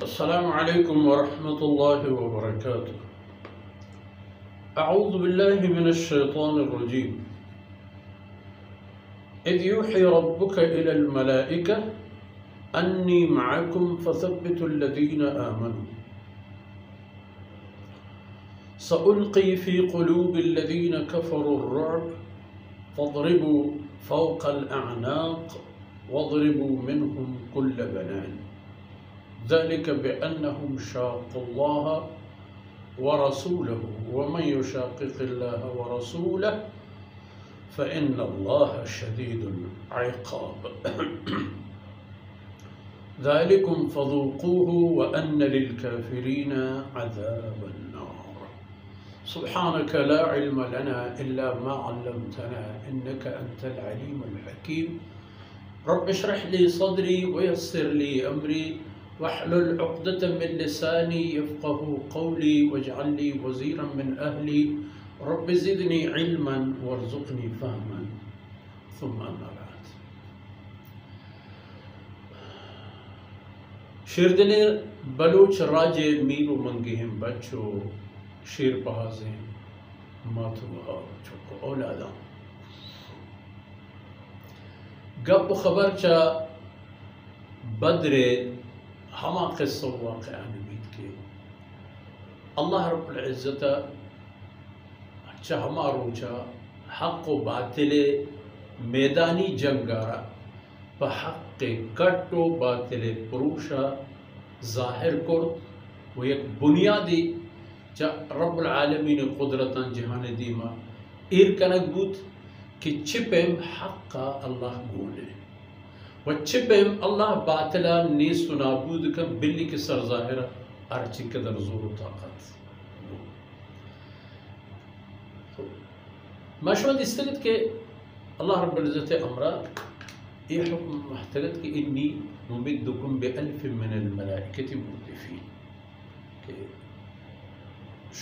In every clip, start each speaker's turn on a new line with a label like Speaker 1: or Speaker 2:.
Speaker 1: السلام عليكم ورحمة الله وبركاته. أعوذ بالله من الشيطان الرجيم. إذ يوحي ربك إلى الملائكة أني معكم فثبتوا الذين آمنوا سألقي في قلوب الذين كفروا الرعب فاضربوا فوق الأعناق واضربوا منهم كل بنان ذلك بأنهم شاقوا الله ورسوله ومن يشاقق الله ورسوله فإن الله شديد العقاب. ذلكم فذوقوه وأن للكافرين عذاب النار. سبحانك لا علم لنا إلا ما علمتنا إنك أنت العليم الحكيم. رب اشرح لي صدري ويسر لي أمري واحلل عقدة من لساني يفقه قولي واجعل لي وزيرا من أهلي رب زدني علما وارزقني فهما. ثم أما بعد. شیردنی بلوچ راجے میرو منگیم بچو شیر پہازیں ماتو چکو اولادا گپ خبر چا بدرے ہما قصہ واقعہ نبید کے اللہ رب العزت اچھا ہما روچا حق و باطل میدانی جنگارا پا حق کٹ و باطل پروشا ظاہر کر و یک بنیادی چا رب العالمین قدرتاً جہان دیما ایر کنک بود کہ چپیم حق کا اللہ گولے و چپیم اللہ باطلا نیست و نابود کن بلی کی سر ظاہرہ ارچی قدر زور و طاقت. مشہد استگت کہ اللہ رب العزت امرہ یہ حکم محتگت کہ انی ممدکم بألف من الملائکت مردفین کہ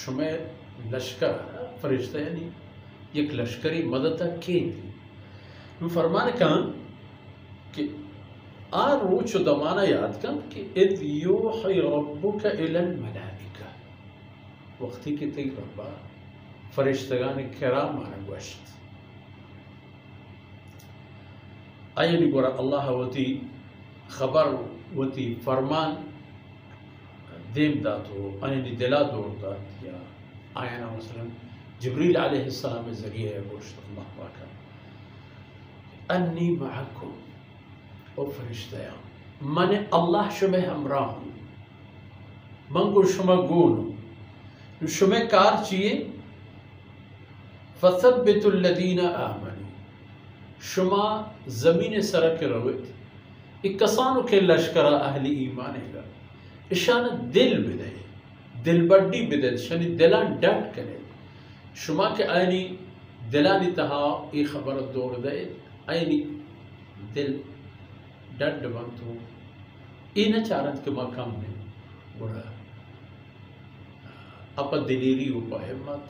Speaker 1: شمع لشکر فرشتہ یعنی یک لشکری مددہ کی تھی. فرمانے کہاں کہ آن روچ دمانہ یاد کن کہ اذ یوحی ربک الی الملائکہ وقتی کی تیگ ربا فرشتگان کرام آنے گوشت آئینی گورا اللہ وتی خبر وتی فرمان دیم داتو آئینی دلا دور دات یا آئینا مثلا جبریل علیہ السلام ذریعہ گوشت اللہ پاکا انی معکم او فرشتیا من اللہ شمع ہمراہ ہوں من کو شمع گول ہوں شمع کار چیئے فثبت الذین آمنوا شما زمین سرک رویت ایک کسانو کے لشکرہ اہل ایمان ہے اشان دل بدے دل بڑی بدے شانی دلان ڈٹ کرے شما کے آئینی دلانی تہا ای خبر دور دے آئینی دل ڈٹ بنتو ای نہ چارت کے مقام میں بڑا اپا دلیری اوپا حمد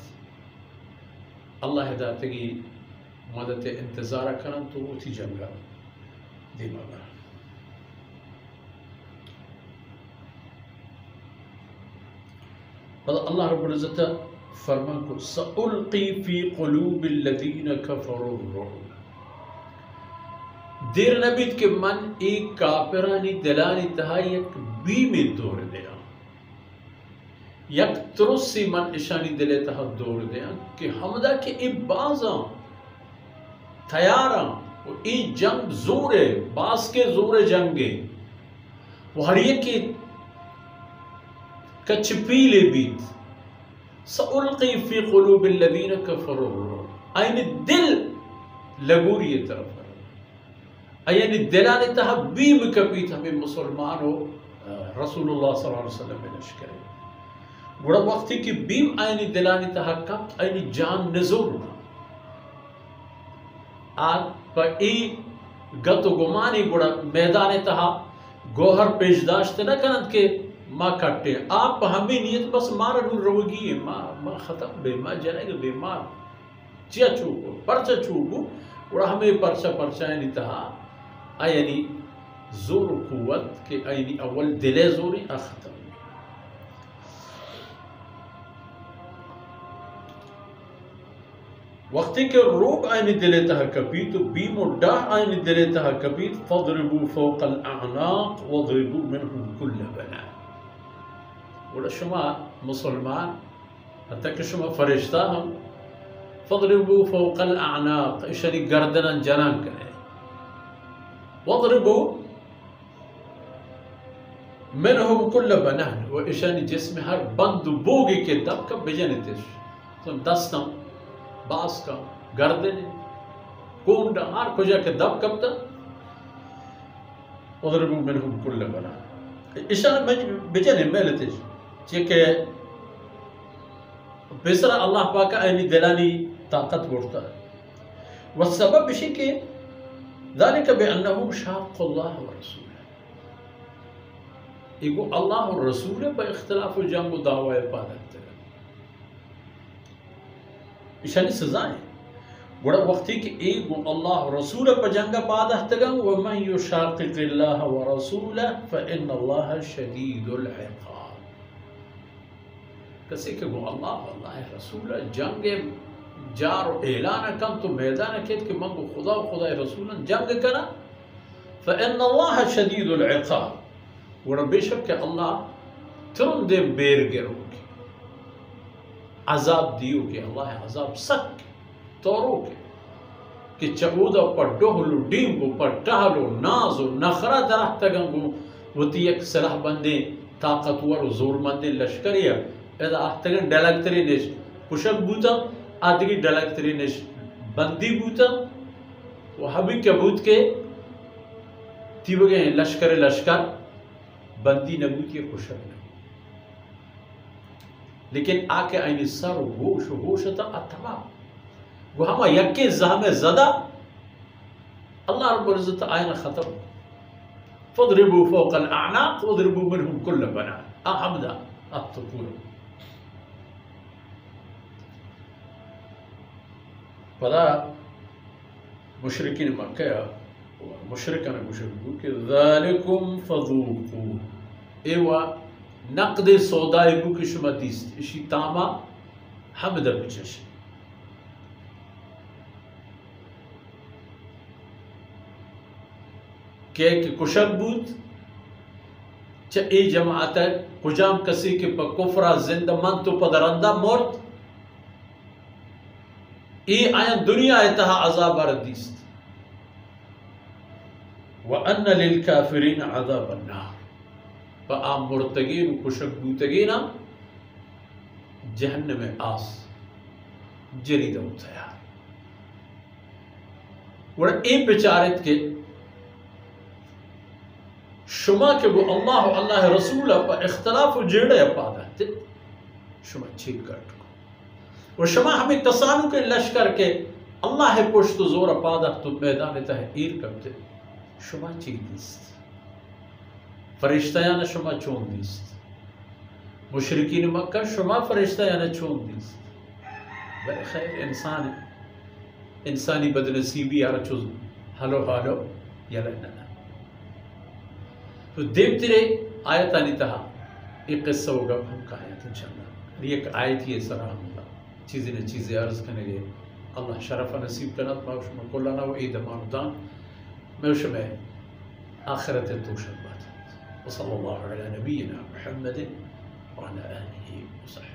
Speaker 1: اللہ ہدایتگی مدد انتظارہ کرن تو اتی جنگا دیماغا. اللہ رب العزت فرمان کو سألقی فی قلوب الذین کفروا الرعب دیر نبید کہ من ایک کافرانی دلانی تہا یک بیمی دور دیا یک ترسی من اشانی دلے تہا دور دیا کہ حمدہ کے ای بازاں تیاراں و ای جنگ زورے باز کے زور جنگے وہ ہر یکی کچھ پیلے بیت سألقی فی قلوب الذین کفروا الرعب آئین دل لگوری طرف یعنی دلانے تہا بیم کپیت ہمیں مسلمان ہو رسول اللہ صلی اللہ علیہ وسلم میں نشکرے گوڑا وقتی کی بیم آئینی دلانے تہا کپ آئینی جان نزور ہونا آگ پا ای گت و گمانی گوڑا میدان تہا گوہر پیش داشتے نہ کنند کہ ماں کٹے آپ ہمیں نیت بس مارا نور روگی ہے ماں ختم بے ماں جنے گا بے ماں چیا چوکو پرچہ چوکو گوڑا ہمیں پرچہ یعنی تہا یعنی زور و قوت کہ اینی اول دلے زوری ختم. وقتی کہ روب آئینی دلے تہا کپیت و بیم و ڈاہ آئینی دلے تہا کپیت فضربو فوق الاعناق وضربو منہم کل بنا. وڑا شما مسلمان حتی کہ شما فرشتہ ہم فضربو فوق الاعناق اشاری گردنان جنان کرے. وضربو منہم کل بنان و اشانی جسم ہر بند بوگی کے دب کا بجنے تیش دستم باس کا گردن کونڈا ہر کجا کے دب کب تا وضربو منہم کل بنان اشان بجنے میلے تیش چیکے بسرا اللہ پاکا اینی دلانی طاقت بڑھتا ہے. والسبب بشی کہ ذالک بأنہم شاق اللہ ورسولہ ایگو اللہ اور رسول با اختلاف و جنگ و دعوی پادت ہے. اشانی سزائیں بڑا وقتی کہ ایگو اللہ اور رسول با جنگ پادت ہے. وَمَنْ يُشَاقِقِ اللَّهَ وَرَسُولَهُ فَإِنَّ اللَّهَ شَدِيدُ الْعِقَابِ. کسی کہ وہ اللہ رسول جنگ جار و اعلان کم تو میدان کہت کہ منگو خدا و خدا رسول جنگ کرا. فَإِنَّ اللَّهَ شَدِيدُ الْعِقَابِ. وہ بے شک کہ اللہ ترم دے بیر گرو کے عذاب دیو کے اللہ عذاب سک تورو کے کہ چعودہ پر ڈوہلو ڈیمبو پر ٹہلو نازو نخرہ درخت گنگو وتی ایک سلاح بندے طاقتور و زور مندے لشکریہ ایدہ آہتگن ڈیلکتری نیش پشک بوتا آدھگی ڈیلکتری نیش بندی بوتا وہابی کیا بوت کے تیو گئے ہیں لشکر بندی نبوت یہ خوشک نہیں. لیکن آکے آئینی سر و گوش تا اتبا وہ ہما یکی زہم زدہ اللہ رب العزت آئین ختم. فضربو فوق الاعناق وضربو منہم کل بنان. حمدہ اب تو پورا پدا مشرکین مکہ مشرکان مشرکو کہ ذالکم فذوقو ایوا نقد سودائی کو کی شما دیست اشی تاما حمدہ بچش کہ کشک بود چا ای جماعت ہے کجام کسی کے پا کفرہ زندہ من تو پا درندہ مرد ای آیاں دنیا اتہا عذاب آردیست. وَأَنَّ لِلْكَافِرِينَ عَذَابَ النَّارِ فَآم مرتگین و کشک بوتگینا جہنم آس جرید و تیار. وڑا این بچارت کے شما کے وہ اللہ و اللہ رسول پا اختلاف و جیڑے پادا تے شما چھک کرٹ کو و شما ہمیں کسانو کے لشکر کے اللہ پشت و زور پادا تو میدان تحقیر کرتے شما چی دیست فرشتیان شما چون دیست مشرکین مکہ شما فرشتیان چون دیست. بلے خیر انسانی بدنصیبی یارا چوز حلو یا لننا تو دیکھتے رہے آیتانی تہا ایک قصہ ہوگا ہم کا آیت انشاءاللہ ایک آیت یہ سرام اللہ چیزیں عرض کرنے گئے اللہ شرف نصیب کنات ماوشما کلانا و عید ماندان موشما آخرت توشد بات وصلی اللہ علی نبینا محمد وعلى آله وصحبه